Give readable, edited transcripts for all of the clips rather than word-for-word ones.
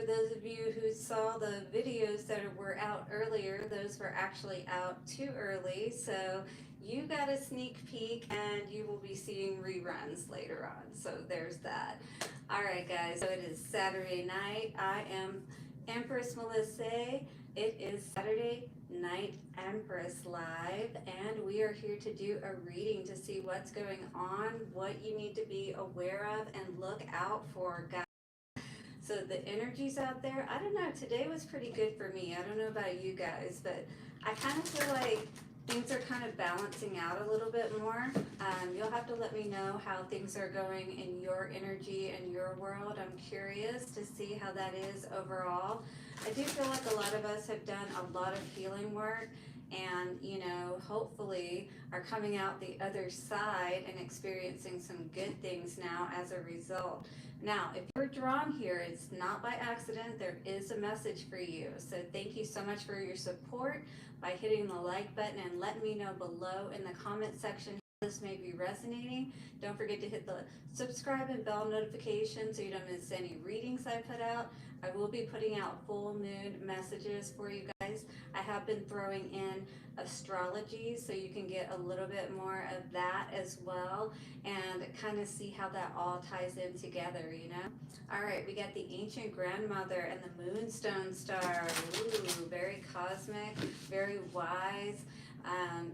those of you who saw the videos that were out earlier, those were actually out too early. So you got a sneak peek and you will be seeing reruns later on. So there's that. All right, guys. So it is Saturday night. I am Empress Melissa. It is Saturday night Empress live, and we are here to do a reading to see what's going on, what you need to be aware of and look out for, guys. So the energies out there, I don't know, today was pretty good for me. I don't know about you guys, but I kind of feel like things are kind of balancing out a little bit more. You'll have to let me know how things are going in your energy and your world. I'm curious to see how that is overall. I do feel like a lot of us have done a lot of healing work and, you know, hopefully are coming out the other side and experiencing some good things now as a result. Now, if you're drawn here, it's not by accident. There is a message for you. So thank you so much for your support by hitting the like button and letting me know below in the comment section how this may be resonating. Don't forget to hit the subscribe and bell notification so you don't miss any readings I put out. I will be putting out full moon messages for you guys. I have been throwing in astrology so you can get a little bit more of that as well and kind of see how that all ties in together, you know. All right, we got the ancient grandmother and the moonstone star. Ooh, very cosmic, very wise.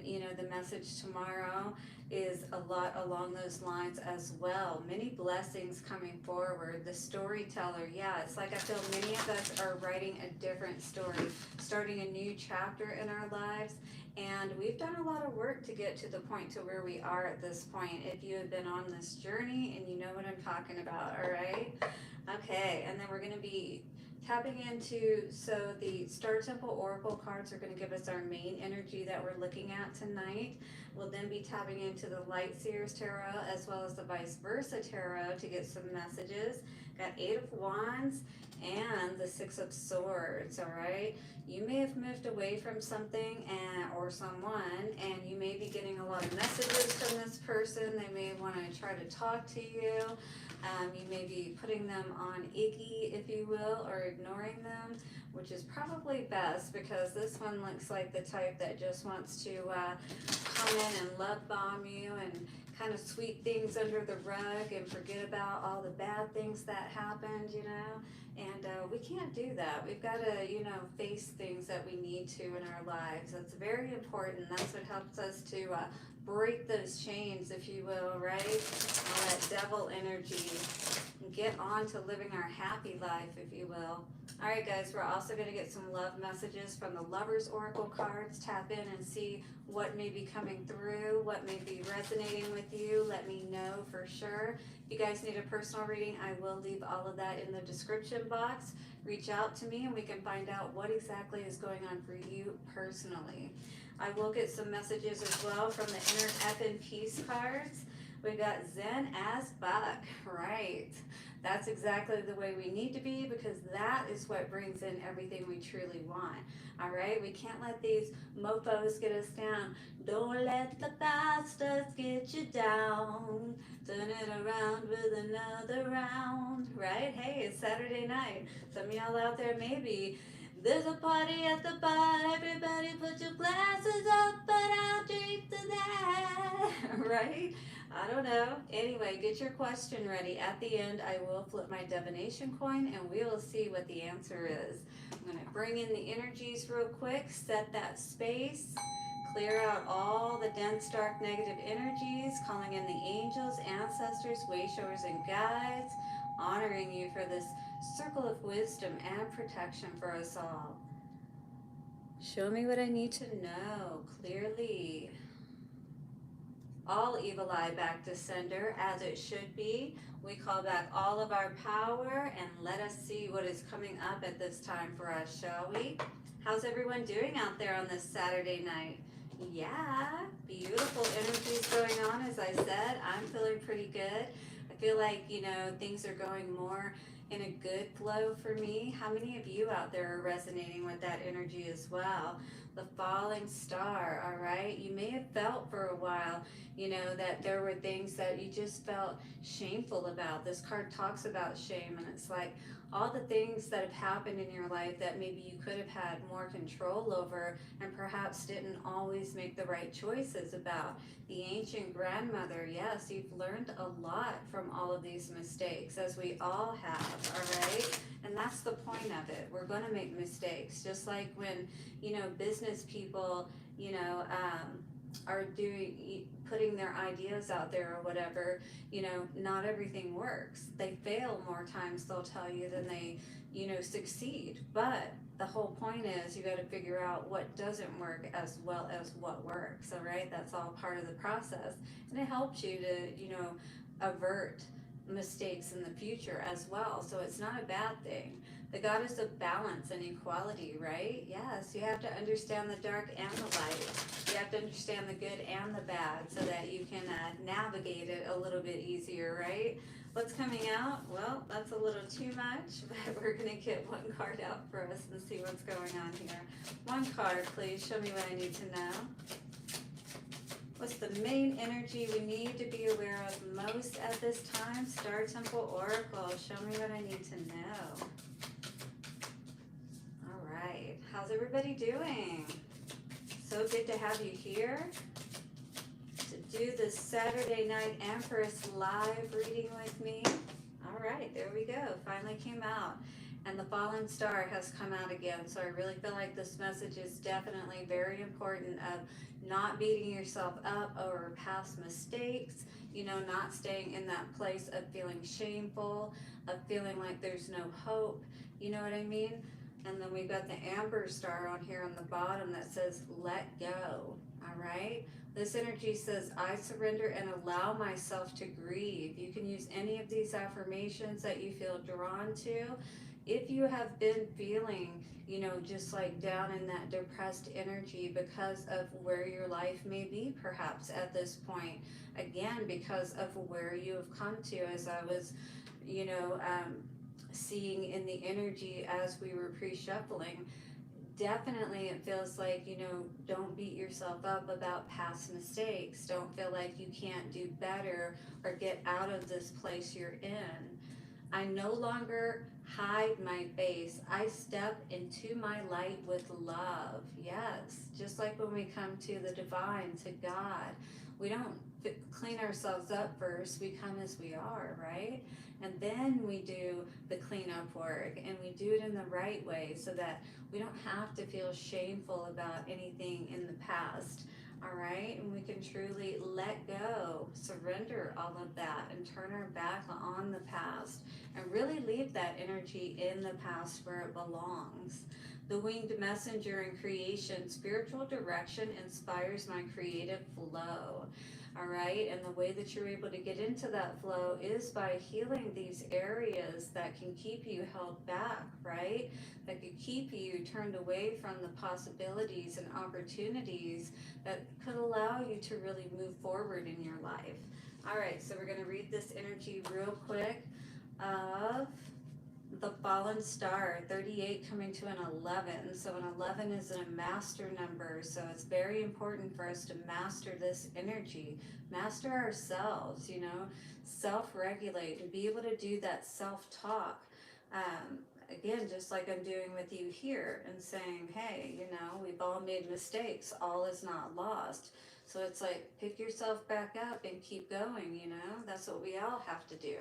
You know, the message tomorrow is a lot along those lines as well. Many blessings coming forward. The storyteller, yeah, it's like I feel many of us are writing a different story, starting a new chapter in our lives. And we've done a lot of work to get to the point to where we are at this point. If you have been on this journey and you know what I'm talking about, all right? Okay, and then we're going to be tapping into, so the Star Temple Oracle cards are going to give us our main energy that we're looking at tonight. We'll then be tapping into the Light Seers Tarot as well as the Vice Versa Tarot to get some messages. Got 8 of Wands and the 6 of Swords, all right? You may have moved away from something or someone, and you may be getting a lot of messages from this person. They may want to try to talk to you. You may be putting them on icky, if you will, or ignoring them, which is probably best because this one looks like the type that just wants to come in and love bomb you and kind of sweep things under the rug and forget about all the bad things that happened, you know. And we can't do that. We've got to, you know, face things that we need to in our lives. That's very important. That's what helps us to break those chains, if you will, right? All that devil energy. And get on to living our happy life, if you will. All right, guys, we're also going to get some love messages from the Lovers Oracle cards. Tap in and see what may be coming through, what may be resonating with you. Let me know for sure. If you guys need a personal reading, I will leave all of that in the description box. Reach out to me and we can find out what exactly is going on for you personally. I will get some messages as well from the Inner F and Peace cards. We got Zen as Buck, right? That's exactly the way we need to be because that is what brings in everything we truly want. All right, we can't let these mofos get us down. Don't let the bastards get you down. Turn it around with another round, right? Hey, it's Saturday night. Some of y'all out there maybe there's a party at the bar, everybody put your glasses up, but I'll drink to that, right? I don't know. Anyway, get your question ready. At the end, I will flip my divination coin and we will see what the answer is. I'm going to bring in the energies real quick, set that space, clear out all the dense, dark, negative energies, calling in the angels, ancestors, wayshowers, and guides, honoring you for this circle of wisdom and protection for us all. Show me what I need to know clearly. All evil eye back to sender as it should be. We call back all of our power and let us see what is coming up at this time for us, shall we? How's everyone doing out there on this Saturday night? Yeah, beautiful energies going on. As I said, I'm feeling pretty good. I feel like, you know, things are going more in a good flow for me. How many of you out there are resonating with that energy as well? The falling star, all right? You may have felt for a while, you know, that there were things that you just felt shameful about. This card talks about shame, and it's like, all the things that have happened in your life that maybe you could have had more control over and perhaps didn't always make the right choices about. The ancient grandmother, yes, you've learned a lot from all of these mistakes, as we all have, all right? And that's the point of it. We're going to make mistakes, just like when, business people, are putting their ideas out there or whatever. Not everything works. They fail more times, they'll tell you, than they, succeed. But the whole point is you got to figure out what doesn't work as well as what works. All right, that's all part of the process, and it helps you to, avert mistakes in the future as well. So it's not a bad thing. The goddess of balance and equality, right? Yes, you have to understand the dark and the light. You have to understand the good and the bad so that you can navigate it a little bit easier, right? What's coming out? Well, that's a little too much, but we're going to get one card out for us and see what's going on here. One card, please. Show me what I need to know. What's the main energy we need to be aware of most at this time? Star Temple Oracle, show me what I need to know. All right, how's everybody doing? So good to have you here to do this Saturday night Empress live reading with me. All right, there we go, finally came out. And the fallen star has come out again, so I really feel like this message is definitely very important of not beating yourself up over past mistakes, not staying in that place of feeling shameful, of feeling like there's no hope, you know what I mean? And then we've got the amber star on here on the bottom that says, let go, all right? This energy says, I surrender and allow myself to grieve. You can use any of these affirmations that you feel drawn to. If you have been feeling, just like down in that depressed energy because of where your life may be perhaps at this point, again, because of where you have come to, as I was, seeing in the energy as we were pre-shuffling, definitely it feels like, don't beat yourself up about past mistakes. Don't feel like you can't do better or get out of this place you're in. I no longer hide my face. I step into my light with love. Yes, just like when we come to the divine, to God, we don't clean ourselves up first. We come as we are, right? And then we do the cleanup work, and we do it in the right way so that we don't have to feel shameful about anything in the past. All right, and we can truly let go, surrender all of that, and turn our back on the past and really leave that energy in the past where it belongs. The winged messenger in creation, spiritual direction inspires my creative flow. All right, and the way that you're able to get into that flow is by healing these areas that can keep you held back, right? That could keep you turned away from the possibilities and opportunities that could allow you to really move forward in your life. All right, so we're going to read this energy real quick of the fallen star, 38 coming to an 11. So an 11 is a master number, so it's very important for us to master this energy, master ourselves, self-regulate and be able to do that self-talk. Again, just like I'm doing with you here and saying, hey, we've all made mistakes. All is not lost. So it's like, pick yourself back up and keep going, That's what we all have to do.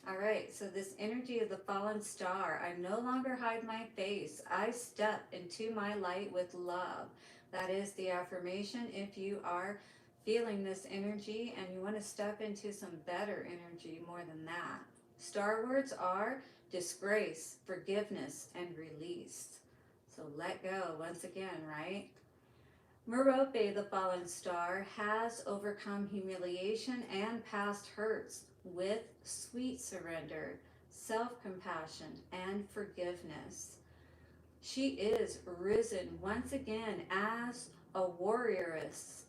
All right, so this energy of the fallen star, I no longer hide my face. I step into my light with love. That is the affirmation if you are feeling this energy and you want to step into some better energy more than that. Star words are disgrace, forgiveness, and release. So let go once again, right? Merope, the fallen star, has overcome humiliation and past hurts with sweet surrender, self-compassion, and forgiveness. She is risen once again as a warrioress.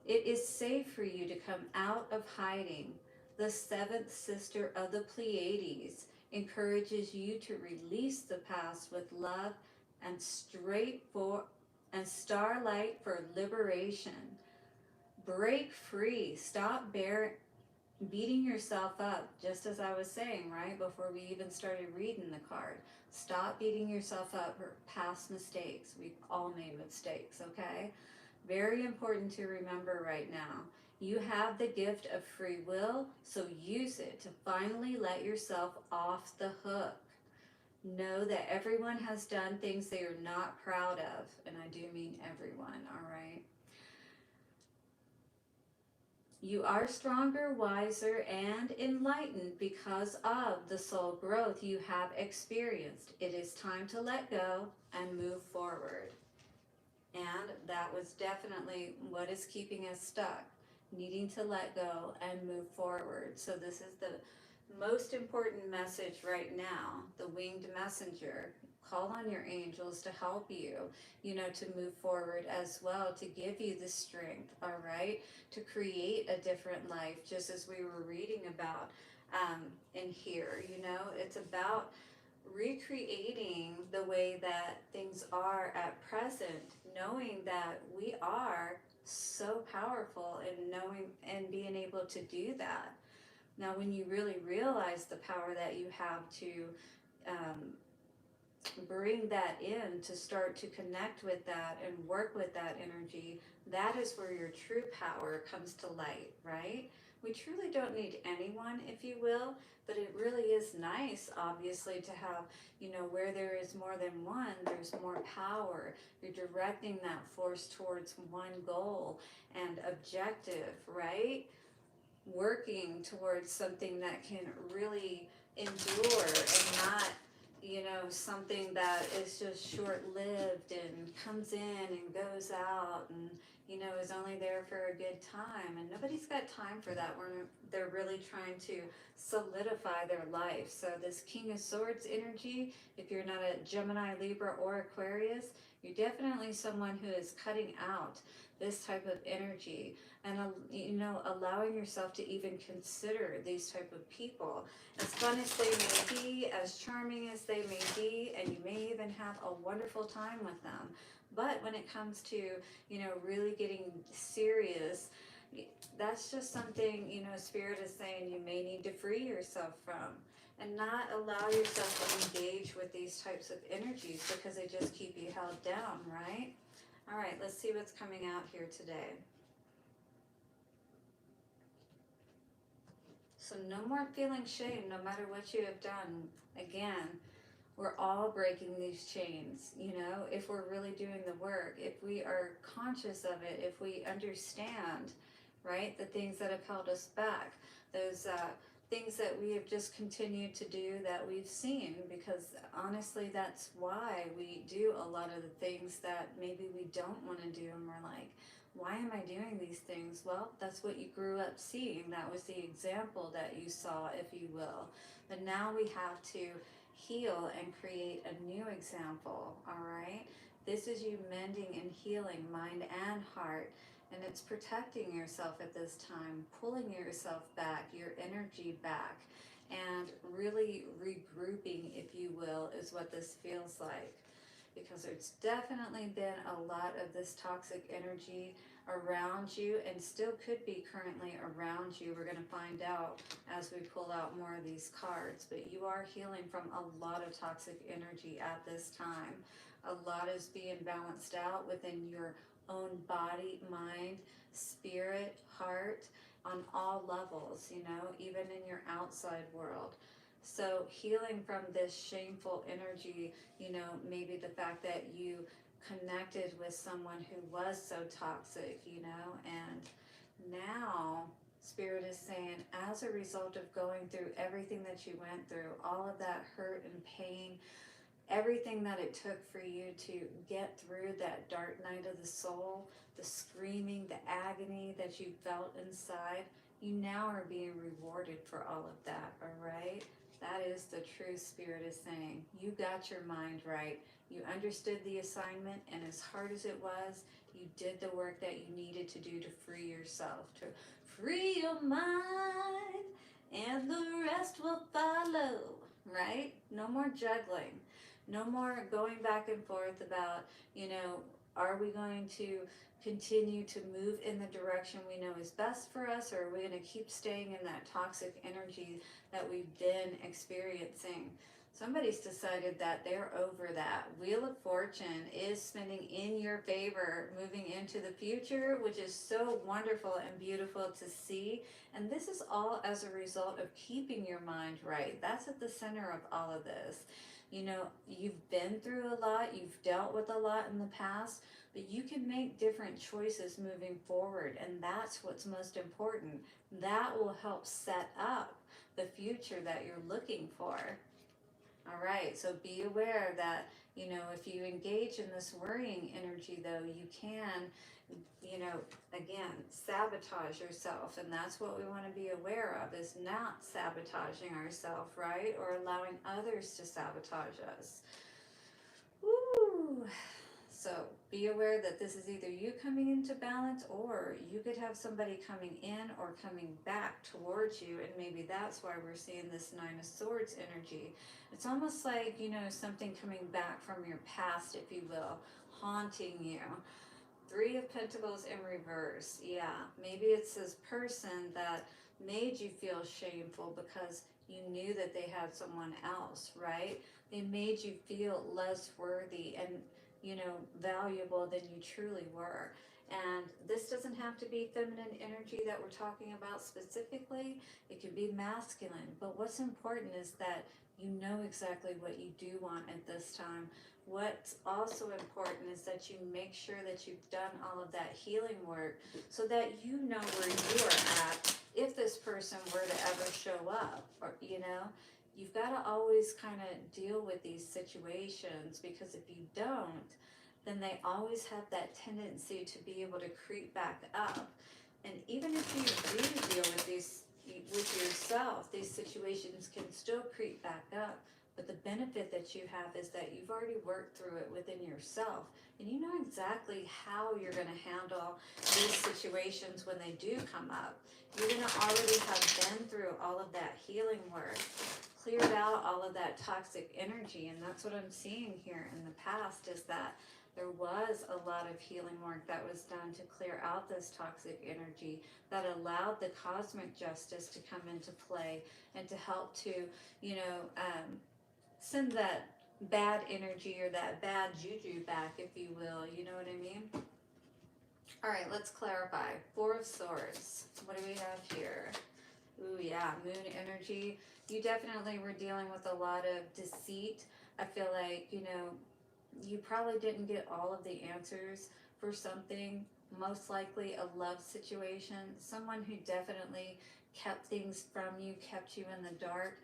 It is safe for you to come out of hiding. The seventh sister of the Pleiades encourages you to release the past with love and starlight for liberation. Break free. Stop beating yourself up, just as I was saying, right, before we even started reading the card. Stop beating yourself up for past mistakes. We've all made mistakes, okay? Very important to remember right now. You have the gift of free will, so use it to finally let yourself off the hook. Know that everyone has done things they are not proud of, and I do mean everyone, all right? You are stronger, wiser, and enlightened because of the soul growth you have experienced. It is time to let go and move forward. And that was definitely what is keeping us stuck, needing to let go and move forward. So, this is the most important message right now, the winged messenger. Call on your angels to help you, to move forward as well, to give you the strength, all right, to create a different life, just as we were reading about in here. It's about recreating the way that things are at present, knowing that we are so powerful and knowing and being able to do that. Now, when you really realize the power that you have to um, bring that in, to start to connect with that and work with that energy, that is where your true power comes to light, right? We truly don't need anyone, if you will, but it really is nice, obviously, to have, where there is more than one, there's more power. You're directing that force towards one goal and objective, right? Working towards something that can really endure and not, something that is just short lived and comes in and goes out and, is only there for a good time. And nobody's got time for that when they're really trying to solidify their life. So, this King of Swords energy, if you're not a Gemini, Libra, or Aquarius, you're definitely someone who is cutting out this type of energy and allowing yourself to even consider these type of people, as fun as they may be, as charming as they may be, and you may even have a wonderful time with them. But when it comes to really getting serious, that's just something Spirit is saying you may need to free yourself from, and not allow yourself to engage with these types of energies because they just keep you held down, right? All right, let's see what's coming out here today. So no more feeling shame no matter what you have done. Again, we're all breaking these chains, if we're really doing the work, if we are conscious of it, if we understand, right, the things that have held us back, those things that we have just continued to do that we've seen, because honestly, that's why we do a lot of the things that maybe we don't want to do, and we're like, why am I doing these things? Well, that's what you grew up seeing. That was the example that you saw, if you will. But now we have to heal and create a new example, all right? This is you mending and healing mind and heart, and it's protecting yourself at this time, pulling yourself back, your energy back, and really regrouping, if you will, is what this feels like. Because there's definitely been a lot of this toxic energy around you, and still could be currently around you. We're going to find out as we pull out more of these cards, but you are healing from a lot of toxic energy at this time. A lot is being balanced out within your own body, mind, spirit, heart, on all levels, even in your outside world. So, healing from this shameful energy, maybe the fact that you connected with someone who was so toxic, and now Spirit is saying, as a result of going through everything that you went through, all of that hurt and pain, everything that it took for you to get through that dark night of the soul, the screaming, the agony that you felt inside, you now are being rewarded for all of that, all right? That is the true Spirit is saying. You got your mind right. You understood the assignment, and as hard as it was, you did the work that you needed to do to free yourself, to free your mind, and the rest will follow, right? No more juggling. No more going back and forth about, Are we going to continue to move in the direction we know is best for us, or are we going to keep staying in that toxic energy that we've been experiencing? Somebody's decided that they're over that. Wheel of Fortune is spinning in your favor, moving into the future, which is so wonderful and beautiful to see. And this is all as a result of keeping your mind right. That's at the center of all of this. You know, you've been through a lot, you've dealt with a lot in the past, but you can make different choices moving forward, and that's what's most important. That will help set up the future that you're looking for. All right, so be aware that, you know, if you engage in this worrying energy, though, you can, you know, again, sabotage yourself. And that's what we want to be aware of, is not sabotaging ourselves, right? Or allowing others to sabotage us. Woo! So be aware that this is either you coming into balance, or you could have somebody coming in or coming back towards you. And maybe that's why we're seeing this Nine of Swords energy. It's almost like, you know, something coming back from your past, if you will, haunting you. Three of Pentacles in reverse. Yeah, maybe it's this person that made you feel shameful because you knew that they had someone else, right? They made you feel less worthy and, you know, valuable than you truly were. And this doesn't have to be feminine energy that we're talking about specifically. It can be masculine. But what's important is that you know exactly what you do want at this time. What's also important is that you make sure that you've done all of that healing work, so that you know where you are at if this person were to ever show up. Or, you know, you've got to always kind of deal with these situations, because if you don't, then they always have that tendency to be able to creep back up. And even if you do deal with these with yourself, these situations can still creep back up. But the benefit that you have is that you've already worked through it within yourself, and you know exactly how you're going to handle these situations when they do come up. You're going to already have been through all of that healing work, cleared out all of that toxic energy. And that's what I'm seeing here in the past, is that there was a lot of healing work that was done to clear out this toxic energy, that allowed the cosmic justice to come into play and to help to, you know, send that bad energy or that bad juju back, if you will. You know what I mean? All right, let's clarify. Four of Swords. What do we have here? Ooh, yeah, moon energy. You definitely were dealing with a lot of deceit. I feel like, you know, you probably didn't get all of the answers for something. Most likely a love situation. Someone who definitely kept things from you, kept you in the dark.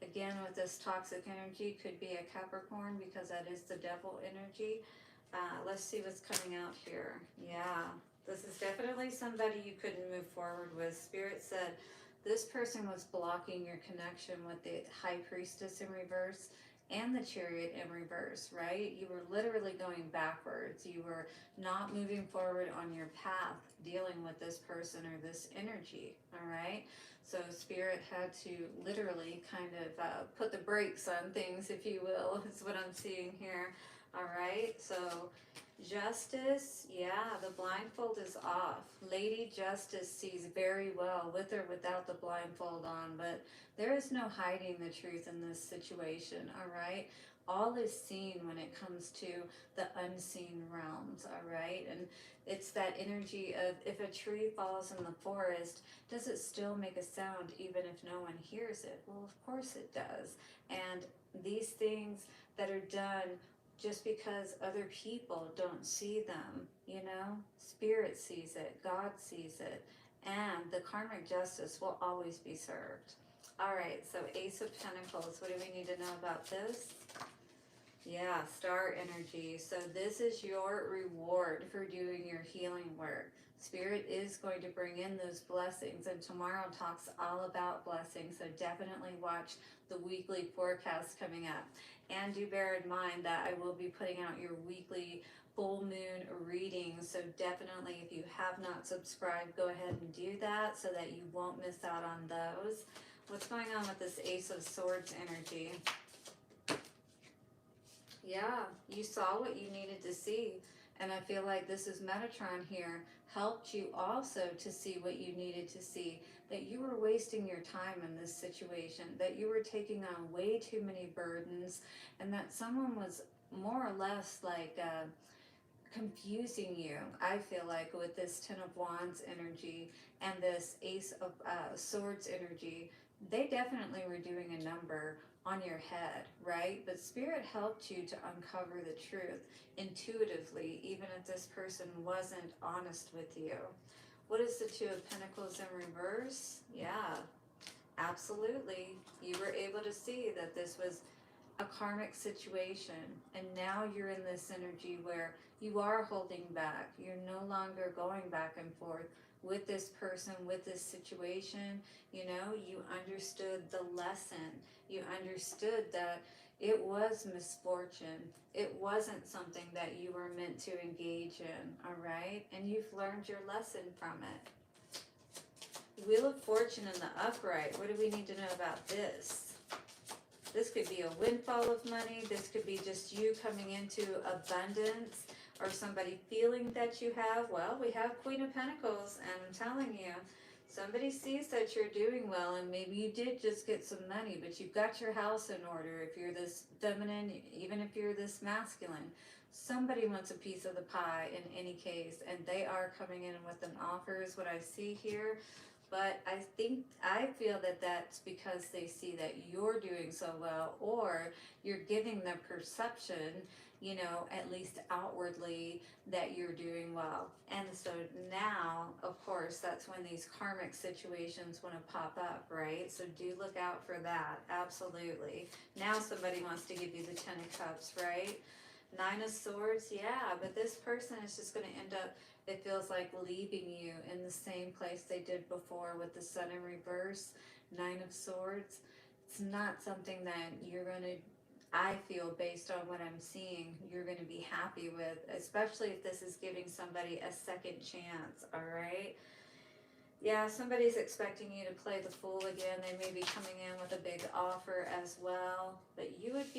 Again, with this toxic energy, could be a Capricorn, because that is the devil energy. Let's see what's coming out here. Yeah, this is definitely somebody you couldn't move forward with. Spirit said this person was blocking your connection with the High Priestess in reverse and the Chariot in reverse, right? You were literally going backwards. You were not moving forward on your path dealing with this person or this energy, all right? So Spirit had to literally kind of put the brakes on things, if you will, is what I'm seeing here. All right, so Justice, yeah, the blindfold is off. Lady Justice sees very well, with or without the blindfold on, but there is no hiding the truth in this situation, all right? All is seen when it comes to the unseen realms, all right? And it's that energy of, if a tree falls in the forest, does it still make a sound even if no one hears it? Well, of course it does. And these things that are done just because other people don't see them, you know, Spirit sees it, God sees it, and the karmic justice will always be served. All right, so Ace of Pentacles, what do we need to know about this? Yeah, star energy. So this is your reward for doing your healing work. Spirit is going to bring in those blessings, and tomorrow talks all about blessings. So definitely watch the weekly forecast coming up. And do bear in mind that I will be putting out your weekly full moon readings. So definitely, if you have not subscribed, go ahead and do that so that you won't miss out on those. What's going on with this Ace of Swords energy? Yeah, you saw what you needed to see. And I feel like this is Metatron here helped you also to see what you needed to see, that you were wasting your time in this situation, that you were taking on way too many burdens, and that someone was more or less like confusing you, I feel like, with this Ten of Wands energy and this Ace of Swords energy. They definitely were doing a number on your head, right? But Spirit helped you to uncover the truth intuitively, even if this person wasn't honest with you. What is the Two of Pentacles in reverse? Yeah, absolutely. You were able to see that this was a karmic situation, and now you're in this energy where you are holding back. You're no longer going back and forth with this person, with this situation. You know, you understood the lesson. You understood that it was misfortune. It wasn't something that you were meant to engage in, all right? And you've learned your lesson from it. Wheel of Fortune in the upright. What do we need to know about this? This could be a windfall of money. This could be just you coming into abundance, or somebody feeling that you have. Well, we have Queen of Pentacles, and I'm telling you, somebody sees that you're doing well, and maybe you did just get some money, but you've got your house in order. If you're this feminine, even if you're this masculine, somebody wants a piece of the pie in any case, and they are coming in with an offer is what I see here. But I feel that that's because they see that you're doing so well, or you're giving the perception, you know, at least outwardly, that you're doing well. And so now, of course, that's when these karmic situations want to pop up, right? So do look out for that. Absolutely. Now somebody wants to give you the Ten of Cups, right? Nine of Swords, yeah, but this person is just going to end up, it feels like, leaving you in the same place they did before with the Sun in reverse. Nine of Swords, it's not something that you're going to, I feel, based on what I'm seeing, you're going to be happy with, especially if this is giving somebody a second chance, all right? Yeah, somebody's expecting you to play the fool again. They may be coming in with a big offer as well, but you would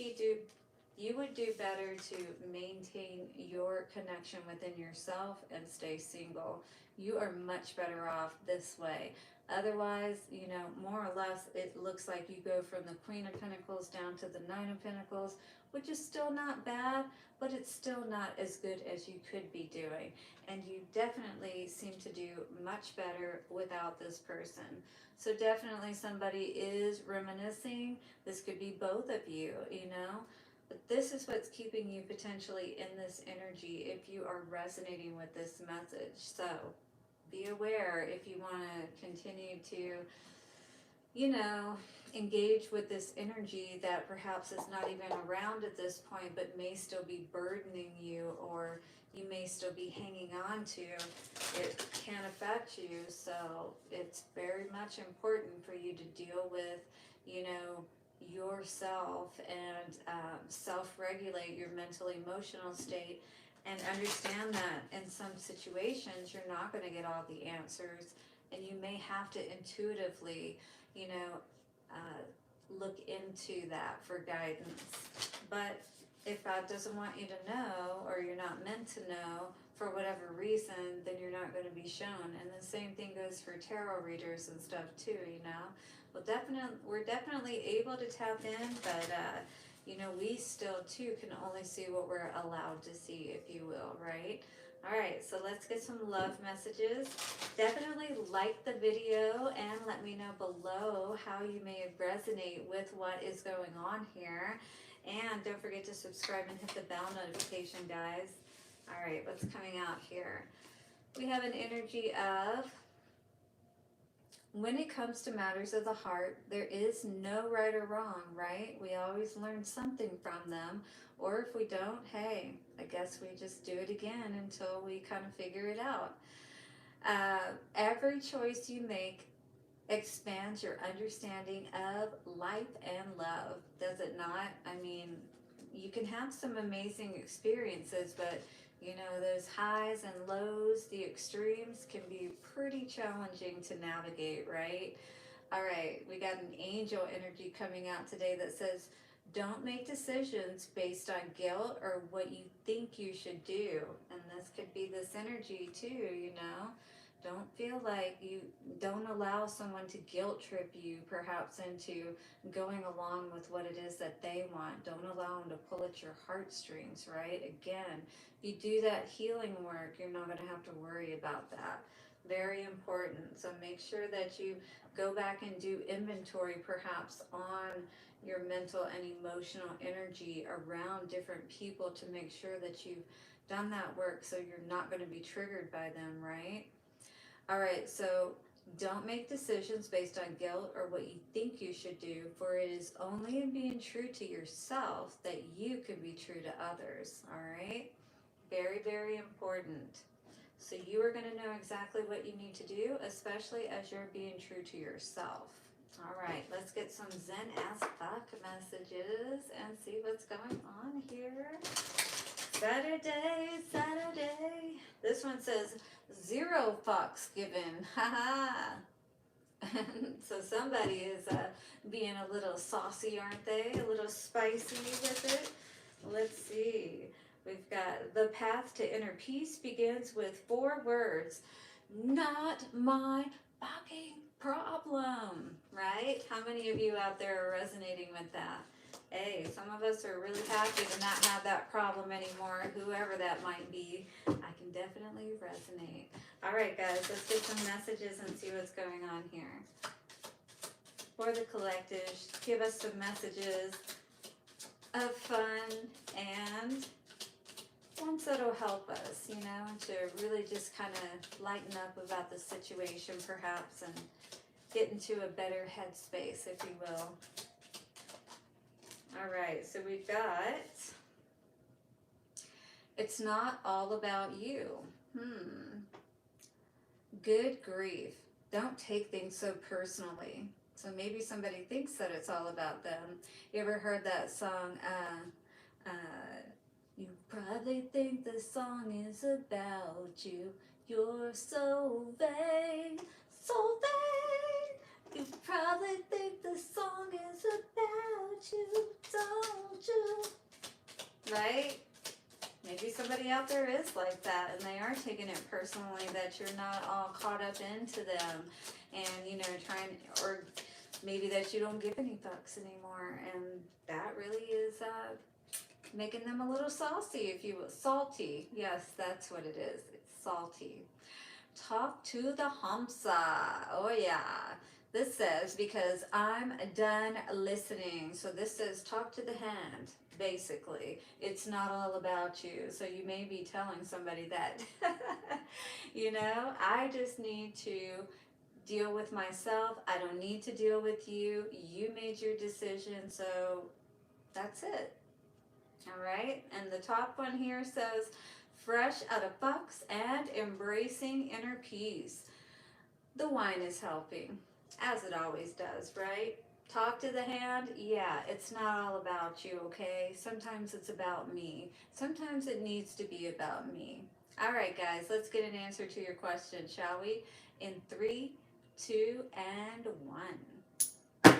do better to maintain your connection within yourself and stay single. You are much better off this way. Otherwise, you know, more or less, it looks like you go from the Queen of Pentacles down to the Nine of Pentacles, which is still not bad, but it's still not as good as you could be doing. And you definitely seem to do much better without this person. So definitely somebody is reminiscing. This could be both of you, you know. But this is what's keeping you potentially in this energy if you are resonating with this message. So be aware if you want to continue to, you know, engage with this energy that perhaps is not even around at this point, but may still be burdening you, or you may still be hanging on to. It can affect you. So it's very much important for you to deal with, you know, yourself, and self-regulate your mental emotional state, and understand that in some situations you're not going to get all the answers, and you may have to intuitively, you know, look into that for guidance. But if God doesn't want you to know, or you're not meant to know for whatever reason, then you're not going to be shown. And the same thing goes for tarot readers and stuff too, you know. Well, we're definitely able to tap in, but you know, we still too can only see what we're allowed to see, if you will, right? All right, so let's get some love messages. Definitely like the video and let me know below how you may resonate with what is going on here. And don't forget to subscribe and hit the bell notification, guys. All right, what's coming out here? We have an energy of, when it comes to matters of the heart, there is no right or wrong, right? We always learn something from them. Or if we don't, hey, I guess we just do it again until we kind of figure it out. Every choice you make expands your understanding of life and love, does it not? I mean, you can have some amazing experiences, but you know, those highs and lows, the extremes, can be pretty challenging to navigate, right? All right, we got an angel energy coming out today that says, Don't make decisions based on guilt or what you think you should do. And this could be this energy too, you know. Don't feel like you don't allow someone to guilt trip you perhaps into going along with what it is that they want. Don't allow them to pull at your heartstrings, right? Again, if you do that healing work, you're not going to have to worry about that. Very important. So make sure that you go back and do inventory perhaps on your mental and emotional energy around different people to make sure that you've done that work so you're not going to be triggered by them, right? All right, so don't make decisions based on guilt or what you think you should do, for it is only in being true to yourself that you can be true to others, all right? Very, very important. So you are going to know exactly what you need to do, especially as you're being true to yourself. All right, let's get some Zen as fuck messages and see what's going on here. Saturday, Saturday. This one says 0 fucks given. Haha. So somebody is being a little saucy, aren't they? A little spicy with it. Let's see. We've got the path to inner peace begins with 4 words. Not my fucking problem. Right? How many of you out there are resonating with that? Hey, some of us are really happy to not have that problem anymore, whoever that might be. I can definitely resonate. All right, guys, let's get some messages and see what's going on here. For the collective, give us some messages of fun and ones that'll help us, you know, to really just kind of lighten up about the situation perhaps and get into a better headspace, if you will. All right, so we've got, it's not all about you. Good grief. Don't take things so personally. So maybe somebody thinks that it's all about them. You ever heard that song, you probably think the song is about you. You're so vain, so vain. You probably think the song is about you, don't you? Right? Maybe somebody out there is like that and they are taking it personally that you're not all caught up into them and, you know, trying, or maybe that you don't give any fucks anymore, and that really is making them a little saucy, if you will. Salty. Yes, that's what it is. It's salty. Talk to the Hamsa. Oh yeah. This says, because I'm done listening. So this says, talk to the hand, basically. It's not all about you. So you may be telling somebody that, you know, I just need to deal with myself. I don't need to deal with you. You made your decision, so that's it. All right, and the top one here says, fresh out of fucks and embracing inner peace. The wine is helping, as it always does, right? Talk to the hand, yeah, it's not all about you, okay? Sometimes it's about me. Sometimes it needs to be about me. All right, guys, let's get an answer to your question, shall we? In 3, 2, and 1.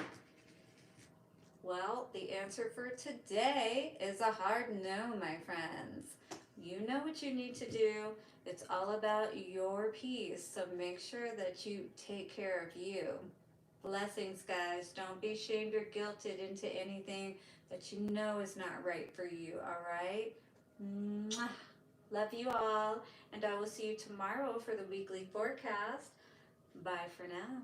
Well, the answer for today is a hard no, my friends. You know what you need to do. It's all about your peace, so make sure that you take care of you. Blessings, guys. Don't be shamed or guilted into anything that you know is not right for you, all right? Mwah. Love you all, and I will see you tomorrow for the weekly forecast. Bye for now.